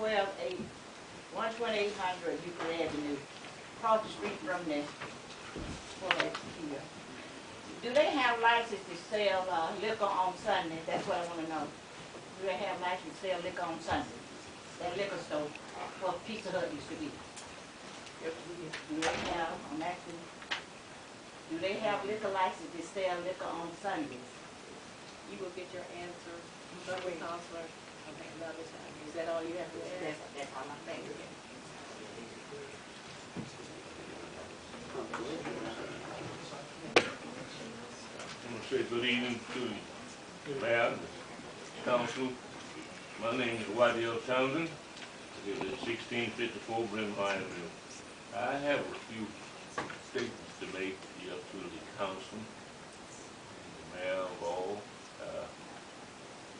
12800 Euclid Avenue, across the street from the here. Do they have license to sell liquor on Sunday? That's what I want to know. Do they have license to sell liquor on Sunday? That liquor store where Pizza Hut used to be. Do they have, I'm asking, do they have liquor license to sell liquor on Sundays? You will get your answer from the counselor another time. Is that all you have to ask? That's all I'm thinking. I want to say good evening to the mayor, the council. My name is Whitey L. Townsend. It is 1654 Brentwood Avenue. I have a few statements to make here to the council, the mayor of all.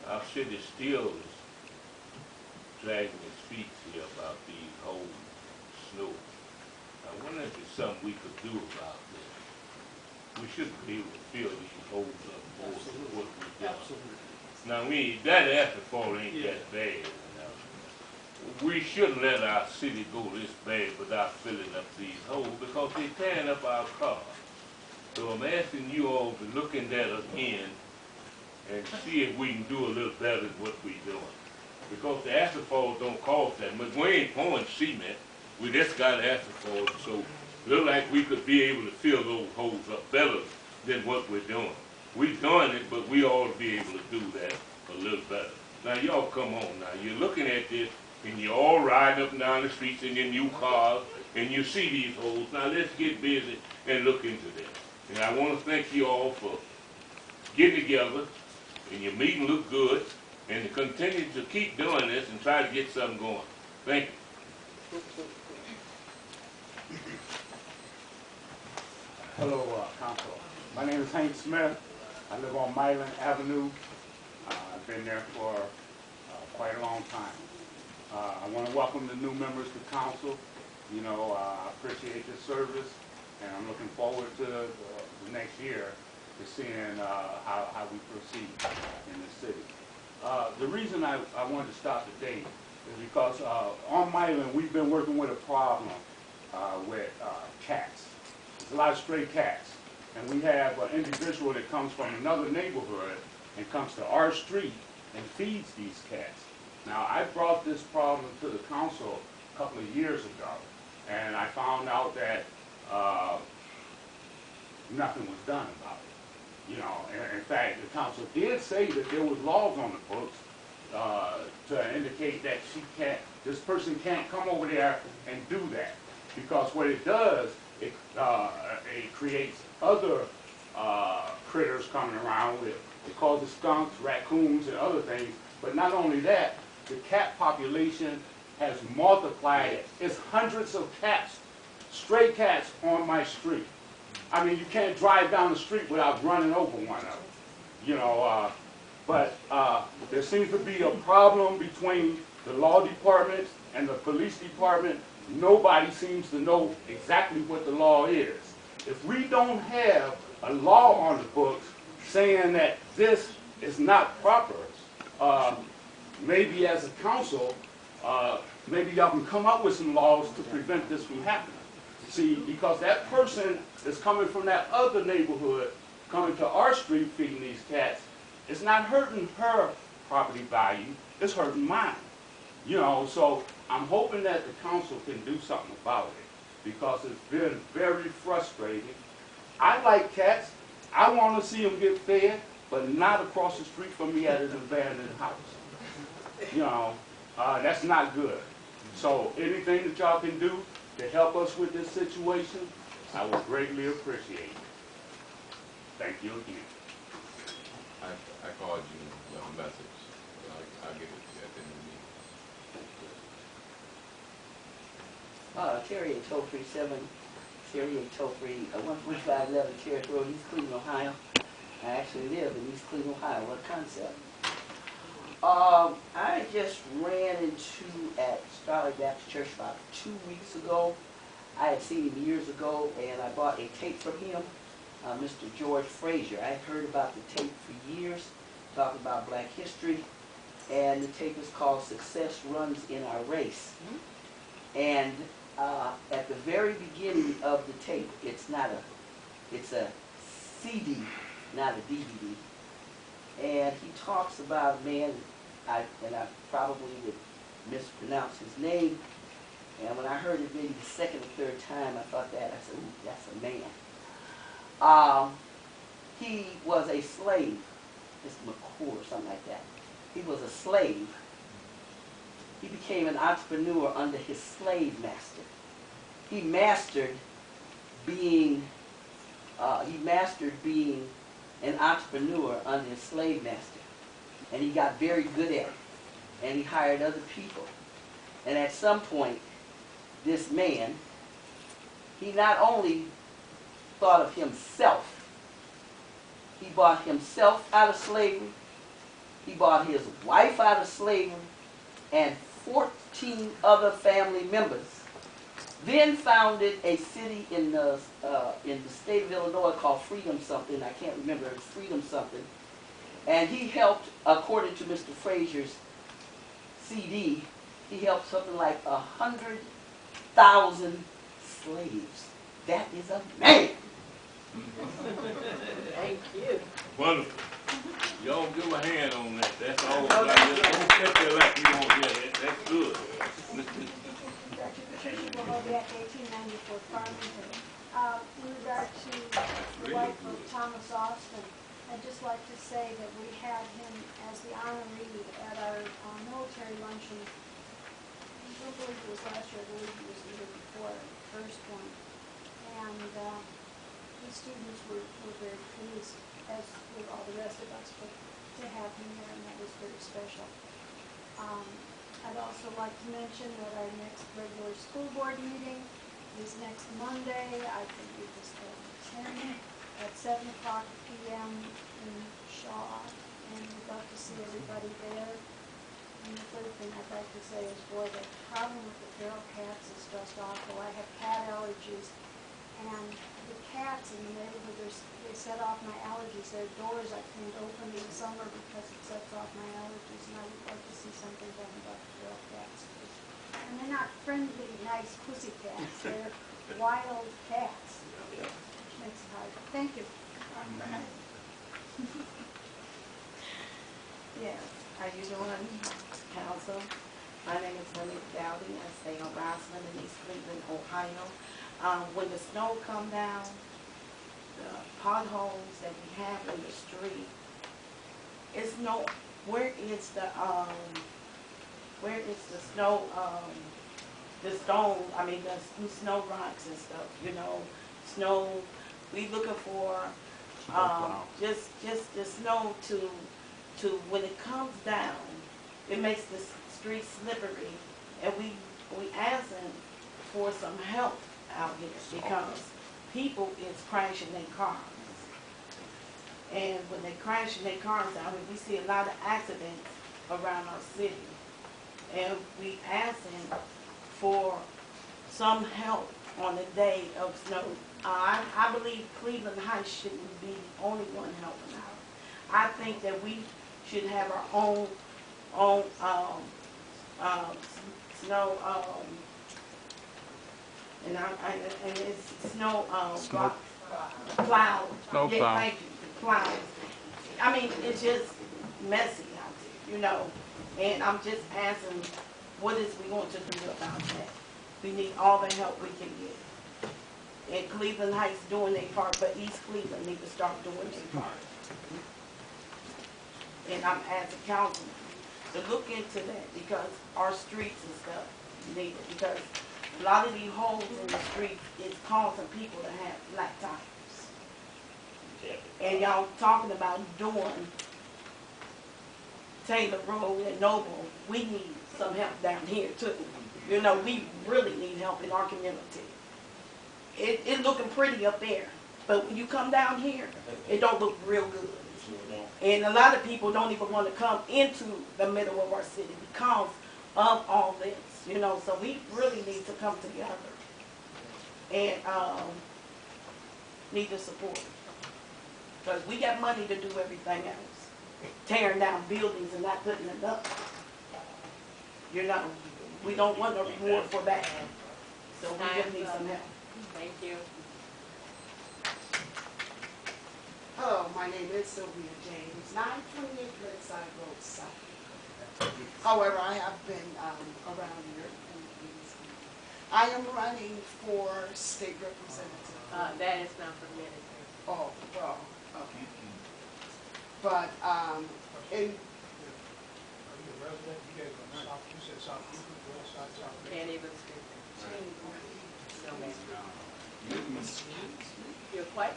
Our city still is dragging its feet here about the whole snow. I wonder if there's something we could do about this. We shouldn't be able to fill these holes up more than what we've done. Now, that asphalt ain't that bad. We shouldn't let our city go this bad without filling up these holes because they're tearing up our cars. So I'm asking you all to look into that again and see if we can do a little better than what we're doing. Because the asphalt don't cost that much. We ain't pouring cement. We just got asphalt, so it look like we could be able to fill those holes up better than what we're doing. We're doing it, but we ought to be able to do that a little better. Now, y'all come on now. You're looking at this, and you're all riding up and down the streets in your new cars, and you see these holes. Now, let's get busy and look into this. And I want to thank you all for getting together, and your meeting looked good, and to continue to keep doing this and try to get something going. Thank you. Hello, Council. My name is Hank Smith. I live on Milan Avenue. I've been there for quite a long time. I want to welcome the new members to Council. You know, I appreciate your service, and I'm looking forward to the next year to seeing how we proceed in the city. The reason I wanted to stop today is because on Milan we've been working with a problem with cats. There's a lot of stray cats, and we have an individual that comes from another neighborhood and comes to our street and feeds these cats. Now, I brought this problem to the council a couple of years ago, and I found out that nothing was done about it. You know, in fact, the council did say that there was laws on the books to indicate that this person can't come over there and do that, because what it does, it creates other critters coming around with. It causes skunks, raccoons, and other things. But not only that, the cat population has multiplied. It's hundreds of cats, stray cats on my street. I mean, you can't drive down the street without running over one of them. You know, but there seems to be a problem between the law department and the police department. Nobody seems to know exactly what the law is. If we don't have a law on the books saying that this is not proper, maybe as a council, maybe y'all can come up with some laws to prevent this from happening. See, because that person that's coming from that other neighborhood, coming to our street feeding these cats, it's not hurting her property value, it's hurting mine. You know, so I'm hoping that the council can do something about it, because it's been very frustrating. I like cats. I want to see them get fed, but not across the street from me at an abandoned house. You know, that's not good. So anything that y'all can do to help us with this situation, I would greatly appreciate it. Thank you again. I called you a message. I'll get it to you at the end of the meeting. Terry A. Toll-Free, 14511 Cherry Road, East Cleveland, Ohio. I actually live in East Cleveland, Ohio. What a concept. I just ran into at Starlight Baptist Church about 2 weeks ago. I had seen him years ago, and I bought a tape from him, Mr. George Frazier. I had heard about the tape for years, talking about black history. and the tape is called Success Runs in Our Race. And at the very beginning of the tape, it's a CD, not a DVD. And he talks about a man, and I probably would mispronounce his name. And when I heard it maybe the second or third time, I thought that, I said, ooh, that's a man. He was a slave, Mr. McCool or something like that. He was a slave. He became an entrepreneur under his slave master. He mastered being an entrepreneur under his slave master. And he got very good at it. And he hired other people. And at some point, this man, he not only thought of himself, he bought himself out of slavery, he bought his wife out of slavery, and 14 other family members. Then founded a city in the state of Illinois called Freedom something. I can't remember, it was Freedom something. And he helped, according to Mr. Frazier's CD, he helped something like 100,000 slaves. That is a man. Thank you. Wonderful. Y'all give him a hand on that. That's all. Don't sit there like you don't hear that. That's good. Dr. Patricia Bohoviak, 1894 Farmington. In regard to the wife of Thomas Austin, I'd just like to say that we had him as the honoree at our military luncheon. I don't believe it was last year, I believe it was the year before, the first one. And the students were very pleased, as with all the rest of us, but to have him there, and that was very special. I'd also like to mention that our next regular school board meeting is next Monday, I think it was the 10th, at 7 o'clock p.m. in Shaw, and we'd love to see everybody there. And the third thing I'd like to say is, boy, the problem with the feral cats is just awful. I have cat allergies, and the cats in the neighborhood, they set off my allergies. Their doors I can't open in the summer because it sets off my allergies, and I would like to see something done about the feral cats. And they're not friendly, nice pussy cats. They're wild cats, which makes it hard. Thank you. Yes, how you doing, Council? My name is Monique Dowdy. I stay on Roslyn in East Cleveland, Ohio. When the snow come down, the potholes that we have in the street, it's no, where is the snow, the stone, I mean the snow rocks and stuff, you know, snow, we looking for, just the snow to when it comes down, it makes the street slippery, and we asking for some help out here because people is crashing their cars. And when they crashing their cars out here, we see a lot of accidents around our city. And we asking for some help on the day of snow. I believe Cleveland Heights shouldn't be the only one helping out. I think that we should have our own snow, and it's snow, plow. Snow Yeah, plow. thank you, plow. I mean, it's just messy out there, you know, and I'm just asking, what is we going to do about that? We need all the help we can get. And Cleveland Heights doing their part, but East Cleveland need to start doing their part. And I'm asking council to look into that because our streets and stuff need it, because a lot of these holes in the street is causing people to have flat tires. And y'all talking about doing Taylor Road and Noble, we need some help down here too. You know, we really need help in our community. It's looking pretty up there, but when you come down here, it don't look real good. And a lot of people don't even want to come into the middle of our city because of all this, you know, so we really need to come together and need the support. Because we got money to do everything else. tearing down buildings and not putting them up. You know, we don't want a reward for that. So we just need some help. Thank you. Hello, my name is Sylvia James, 928 Lakeside Road South. However, I have been around here. I am running for state representative. That is not permitted. Oh, well, okay. But, in, Can't even speak. No, ma'am. You're quite,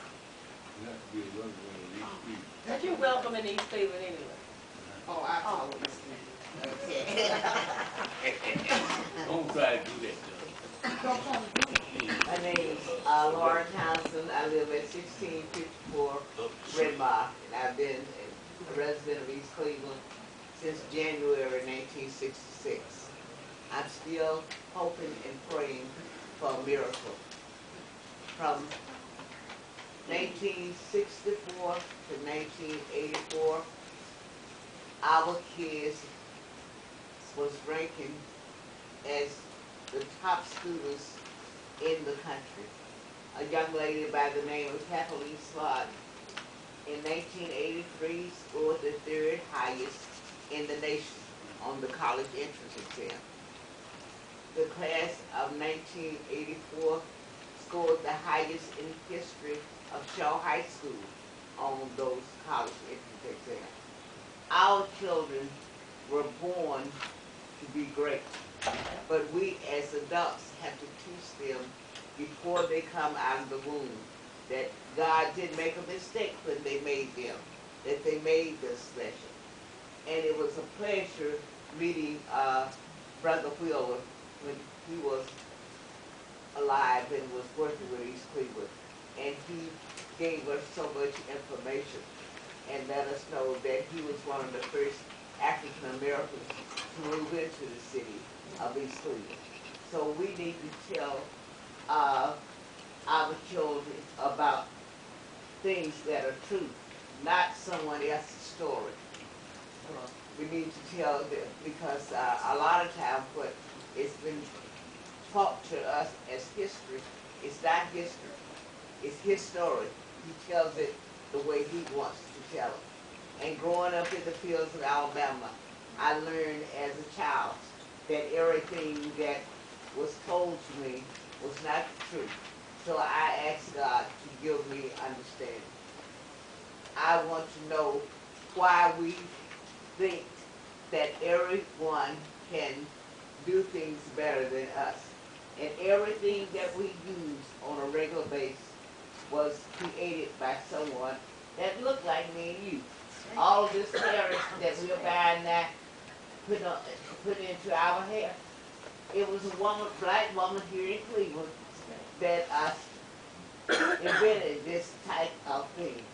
You have to be a resident of each street. but you're welcome in East Cleveland anyway. oh, I apologize. Don't try to do that, John. My name is Laura Townsend. I live at 1654 Red Mile, and I've been a resident of East Cleveland since January 1966. I'm still hoping and praying for a miracle. From 1964 to 1984, our kids was ranking as the top students in the country. A young lady by the name of Kathleen Slott in 1983 scored the third highest in the nation on the college entrance exam. The class of 1984 scored the highest in history of Shaw High School on those college entrance exams. Our children were born to be great, but we as adults have to teach them before they come out of the womb that God didn't make a mistake when they made them, that they made them special. And it was a pleasure meeting Brother Wheeler when he was alive and was working with East Cleveland. And he gave us so much information and let us know that he was one of the first African Americans to move into the city of East Cleveland. So we need to tell our children about things that are true, not someone else's story. We need to tell them because a lot of times what it's been taught to us as history, it's not history. It's his story. He tells it the way he wants to tell it. And growing up in the fields of Alabama, I learned as a child that everything that was told to me was not true. So I asked God to give me understanding. I want to know why we think that everyone can do things better than us. And everything that we use on a regular basis was created by someone that looked like me and you. All of this hair that we're buying now, put into our hair, it was a woman, black woman here in Cleveland that invented this type of thing.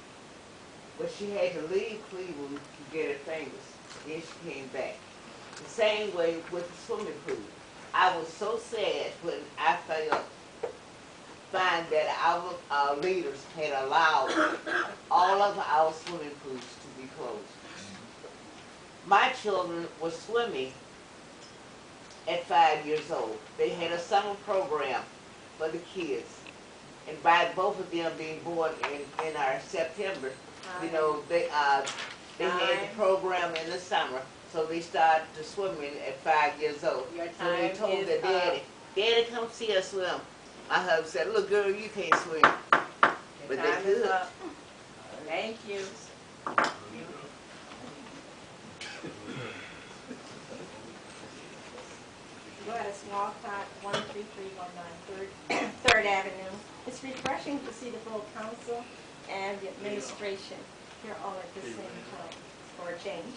But she had to leave Cleveland to get it famous. Then she came back. The same way with the swimming pool. I was so sad when I find that our leaders had allowed all of our swimming pools to be closed. My children were swimming at 5 years old. They had a summer program for the kids. And by both of them being born in our September, you know, they had the program in the summer, so they started to swimming at 5 years old. Your So they time told is their daddy, Daddy, come see us swim. My husband said, look girl, you can't swim. But they Time is could. up. Thank you. Gladys Walcott, 13319 Third Avenue. It's refreshing to see the full council and the administration here all at the same time, for a change.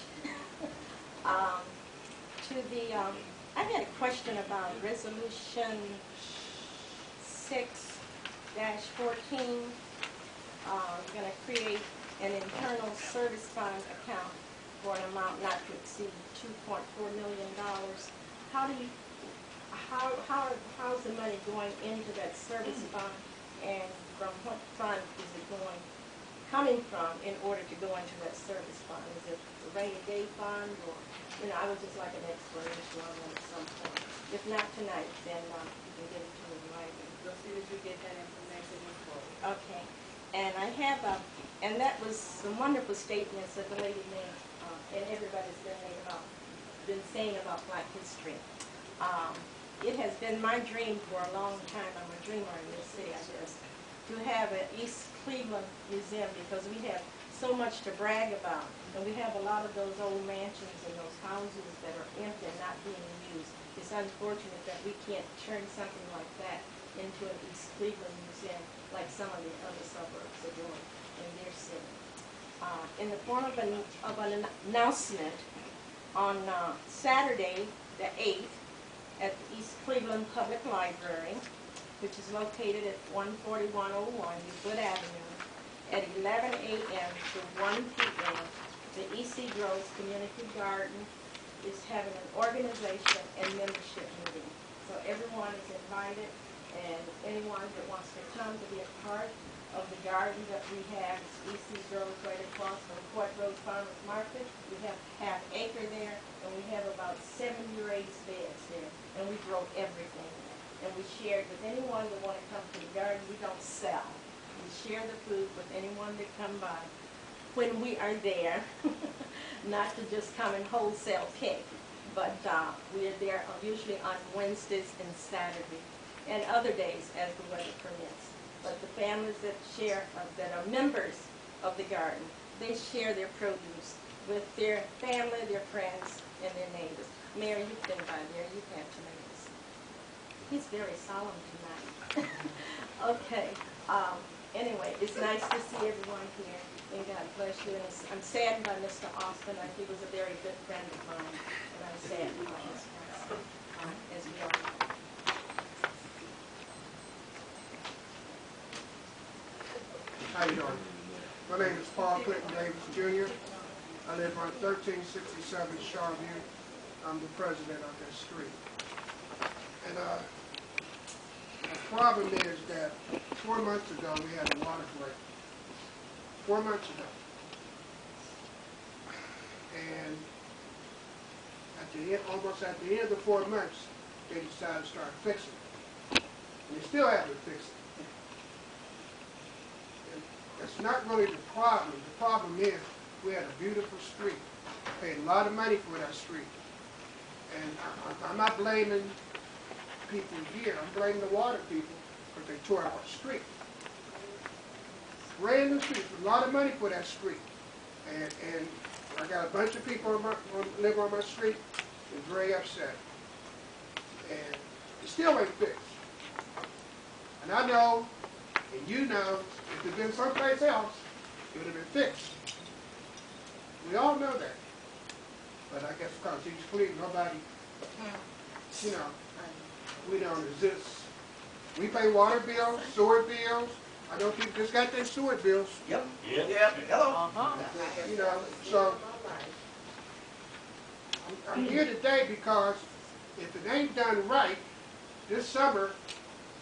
I had a question about resolution 6-14. Going to create an internal service fund account for an amount not to exceed $2.4 million. How's the money going into that service fund, and from what fund is it going coming from in order to go into that service fund? Is it the rainy day fund, or, you know, I would just like an explanation on that at some point. If not tonight, then you can get it to me in writing. As soon as you get that information, move forward. Okay. And I have, and that was some wonderful statements that the lady made, and everybody's been saying about Black history. It has been my dream for a long time, I'm a dreamer in this city, I guess, to have an East Cleveland museum, because we have so much to brag about. And we have a lot of those old mansions and those houses that are empty and not being used. It's unfortunate that we can't turn something like that into an East Cleveland museum like some of the other suburbs are doing in their city. In the form of an announcement on Saturday, the 8th, at the East Cleveland Public Library, which is located at 14101 Euclid Avenue, at 11 a.m. to 1 p.m. The E.C. Groves Community Garden is having an organization and membership meeting. So everyone is invited, and anyone that wants to come to be a part of the garden that we have is E.C. Groves right across from Court Road Farmers Market. We have half acre there, and we have about 70 raised beds there, and we grow everything there. And we share it with anyone that want to come to the garden. We don't sell. We share the food with anyone that come by when we are there, not to just come and wholesale pick, but we are there usually on Wednesdays and Saturdays, and other days as the weather permits. But the families that share, that are members of the garden, they share their produce with their family, their friends, and their neighbors. Mary, you've been by there, you've had tomatoes. He's very solemn tonight. Okay. Anyway, it's nice to see everyone here, and God bless you. And I'm saddened by Mr. Austin. He was a very good friend of mine, and I'm saddened by his passing, as we all know. How you doing? My name is Paul Clinton Davis, Jr. I live on 1367 Charview. I'm the president of this street. And the problem is that 4 months ago we had a water break. 4 months ago. And at the end, almost at the end of 4 months, they decided to start fixing it. And they still haven't fixed it. It's not really the problem. The problem is we had a beautiful street. Paid a lot of money for that street. And I'm not blaming people here. I'm blaming the water people because they tore up our street. Brand new street. A lot of money for that street. And I got a bunch of people live on my street. They're very upset. And it still ain't fixed. And I know, and you know, if it had been someplace else, it would have been fixed. We all know that. But I guess because he's Cleveland, nobody, you know, we don't exist. We pay water bills, sewer bills. I know people just got their sewer bills. Yep. Yeah. Hello. You know, so I'm here today because if it ain't done right, this summer,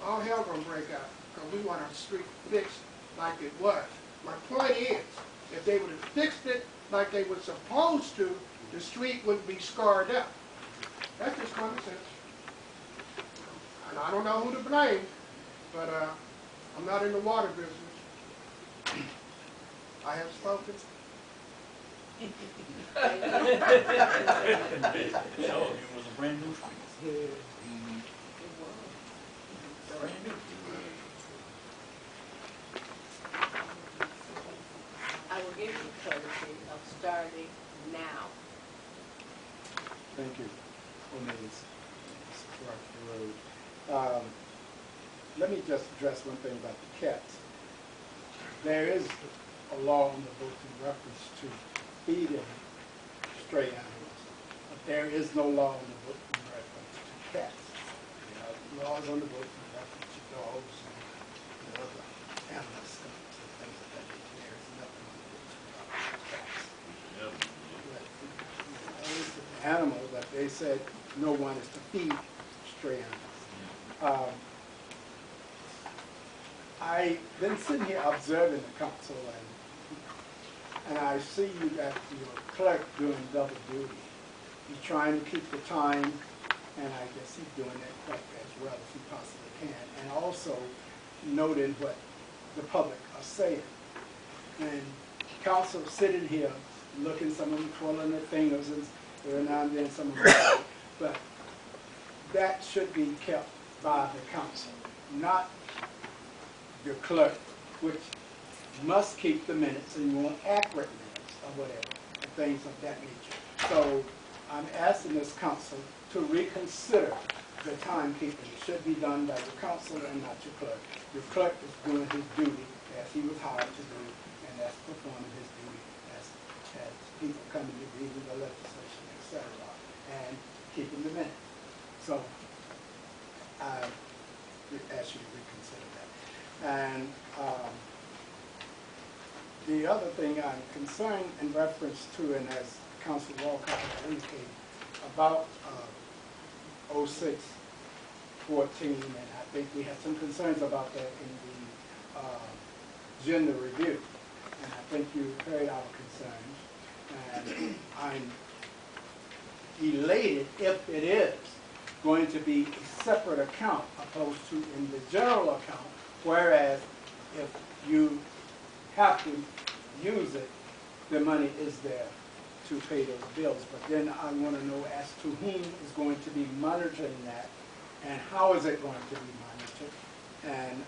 all hell gonna break out. Because we want our street fixed like it was. My point is, if they would have fixed it like they were supposed to, the street wouldn't be scarred up. That's just common sense. And I don't know who to blame, but I'm not in the water business. I have spoken. No, it was a brand new street. Brand new. I will give you the courtesy of starting now. Thank you. My name is Road. Let me just address one thing about the cats. There is a law on the books in reference to feeding stray animals, but there is no law on the book in reference to cats. There are laws on the book in reference to dogs and other animals, skunks and things of that nature. There is nothing on the books in reference to cats. It's an animal, but they said no one is to feed stray animals. I've been sitting here observing the council and And I see you that your clerk doing double duty. He's trying to keep the time, and I guess he's doing that quite as well as he possibly can. And also noting what the public are saying. And council sitting here, looking, some of them twirling their fingers, and every now and then some of them, but that should be kept by the council, not your clerk, which must keep the minutes, and you want accurate minutes or whatever, and things of that nature. So I'm asking this council to reconsider the timekeeping. It should be done by the council and not your clerk. Your clerk is doing his duty as he was hired to do, and that's performing his duty as people coming to reading the legislation, etc., and keeping the minutes. So I ask you to reconsider that. And the other thing I'm concerned in reference to, and as Council Walcott has indicated, about 06-14, and I think we had some concerns about that in the gender review. And I think you heard our concerns. And I'm elated if it is going to be a separate account opposed to in the general account, whereas if you have to use it, the money is there to pay those bills. But then I want to know as to whom is going to be monitoring that, and how is it going to be monitored, and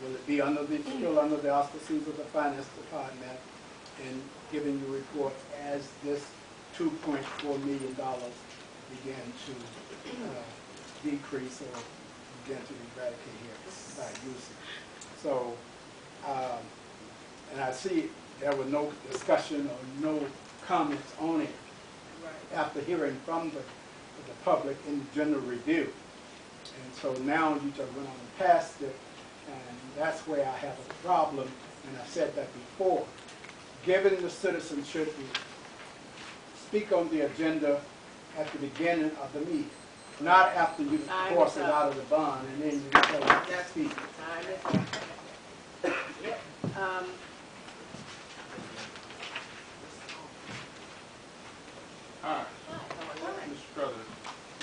will it be still under the auspices of the finance department, and giving you reports as this $2.4 million began to decrease or begin to eradicate here by usage. So, and I see there was no discussion or no comments on it after hearing from the public in the general review. And so now you just went on past it, and that's where I have a problem, and I said that before. Given the citizens should be speak on the agenda at the beginning of the meeting, not after you cross it out of the bond and then you tell them to speak. Hi. Mr. Struthers,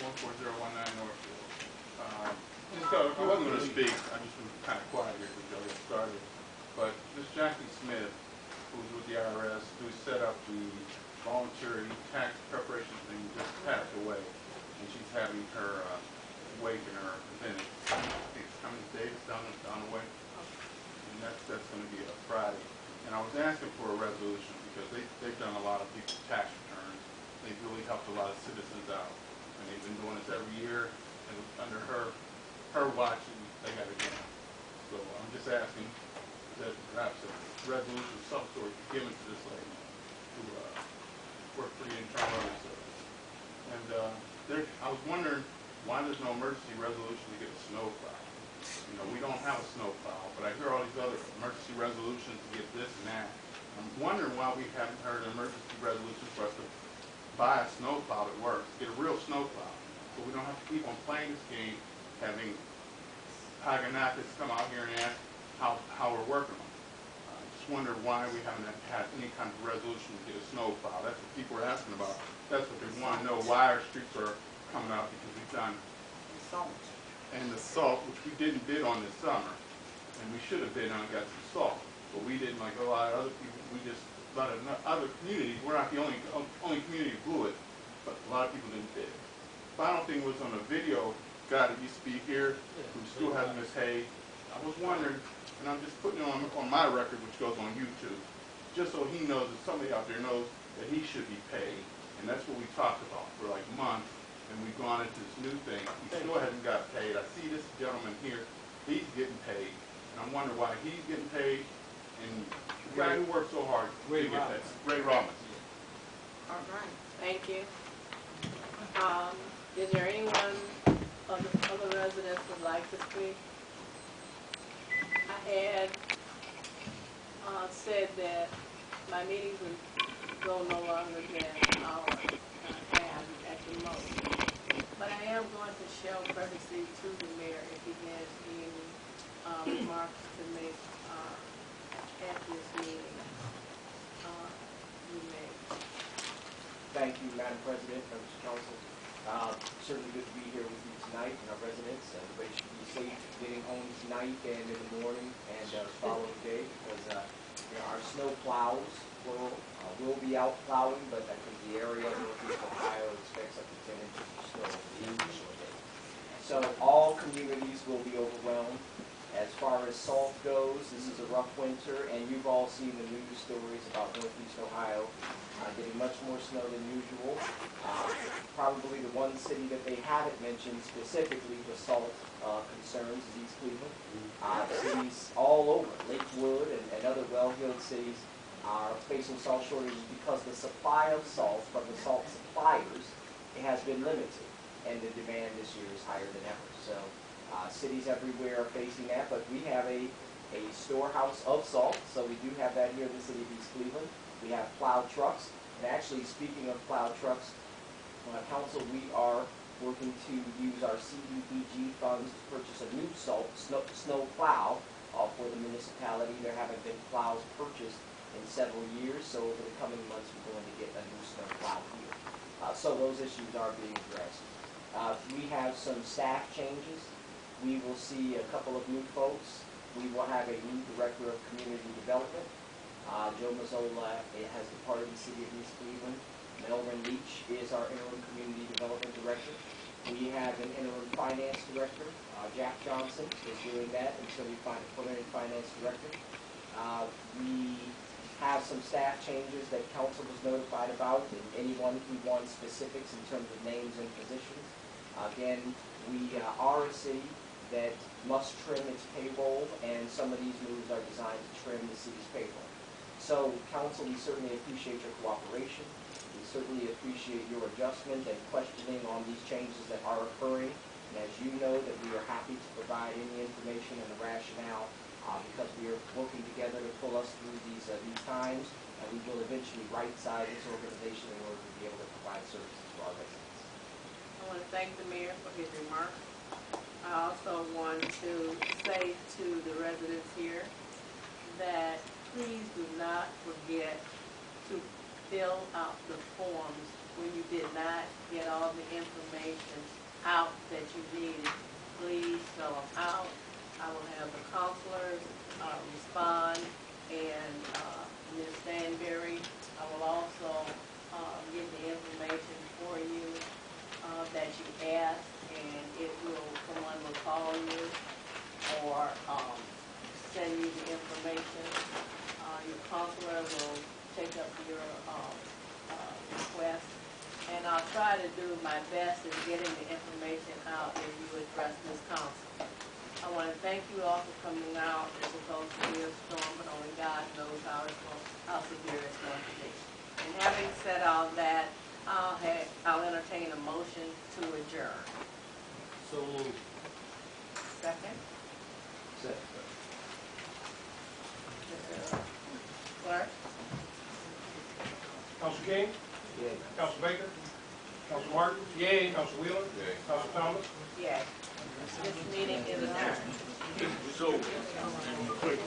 14019 Northfield. I wasn't going to speak. I just was kind of quiet here because y'all get started. But Ms. Jackie Smith, who's with the IRS, who set up the voluntary tax preparation thing, just passed away. And she's having her wake in her percentage. I think it's coming today, it's down the way. And that's going to be a Friday. And I was asking for a resolution because they've done a lot of people's tax returns. They've really helped a lot of citizens out. And they've been doing this every year. And under her watching, they got it done. So I'm just asking that perhaps a resolution of some sort be given to this lady to work for the Internal Revenue Service. And I was wondering why there's no emergency resolution to get a snowplow. You know, we don't have a snowplow, but I hear all these other emergency resolutions to get this and that. I'm wondering why we haven't heard an emergency resolution for us to buy a snowplow that works, get a real snowplow, so we don't have to keep on playing this game, having Paganakas come out here and ask how we're working on it. I just wonder why we haven't had any kind of resolution to get a snowplow. That's what people are asking about. That's what they want to know, why our streets are coming out, because we've done salt. And the salt, which we didn't bid on this summer, and we should have bid on, got some salt, but we didn't, like a lot of other people. We just, a lot of other communities, we're not the only community who blew it, but a lot of people didn't bid. Final thing was on a video guy that used to be here, who still has Miss Hay. I was wondering, and I'm just putting it on my record, which goes on YouTube, just so he knows, that somebody out there knows that he should be paid. And that's what we talked about for like months, and we've gone into this new thing. He still hasn't got paid. I see this gentleman here, he's getting paid, and I'm wondering why he's getting paid, and the guy who worked so hard to get paid. Ray Robbins. All right, thank you. Is there anyone of the other residents would like to speak? I had said that my meetings would go no longer than an hour and a half at the most. But I am going to show courtesy to the mayor if he has any remarks to make at this meeting. you may. Thank you, Madam President, members of council. Certainly good to be here with you tonight and our residents. Everybody should be safe getting home tonight and in the morning and the following day, because our snow plows will be out plowing, but I think the area of Northeast Ohio expects up to 10 inches of snow over the additional day. So all communities will be overwhelmed. As far as salt goes, this is a rough winter, and you've all seen the news stories about Northeast Ohio getting much more snow than usual. Probably the one city that they haven't mentioned specifically with salt concerns is East Cleveland. Cities all over, Lakewood and other well-heeled cities, are facing salt shortages because the supply of salt from the salt suppliers has been limited, and the demand this year is higher than ever. So cities everywhere are facing that, but we have a storehouse of salt, so we do have that here in the city of East Cleveland. We have plow trucks, and actually, speaking of plow trucks, council, we are working to use our CDBG funds to purchase a new snow plow for the municipality. There haven't been plows purchased in several years, so over the coming months, we're going to get a new snow plow here. So those issues are being addressed. We have some staff changes. We will see a couple of new folks. We will have a new director of community development. Joe Mazzola has departed the city of East Cleveland. Melvin Leach is our interim community development director. We have an interim finance director. Jack Johnson is doing that until we find a permanent finance director. We have some staff changes that council was notified about, and anyone who wants specifics in terms of names and positions. Again, we are a city that must trim its payroll, and some of these moves are designed to trim the city's payroll. So, council, we certainly appreciate your cooperation. We certainly appreciate your adjustment and questioning on these changes that are occurring. And as you know, that we are happy to provide any information and the rationale because we are working together to pull us through these times, and we will eventually right-size this organization in order to be able to provide services to our residents. I want to thank the mayor for his remarks. I also want to say to the residents here that please do not forget to fill out the forms when you did not get all the information out that you needed. Please fill them out. I will have the counselors respond, and Ms. Danbury, I will also get the information for you that you asked, and someone will call you or send you the information. Your counselor will take up your request, and I'll try to do my best in getting the information out if you address this council. I want to thank you all for coming out. It's supposed to be a storm, but only God knows how severe it's going to be. And having said all that, I'll entertain a motion to adjourn. So moved. Second? Second. Mr. Clerk? Council King? Yeah. Council Baker? Council Martin? Yay. Council Wheeler? Yay. Council Thomas? Yes. This meeting is adjourned. So, quick,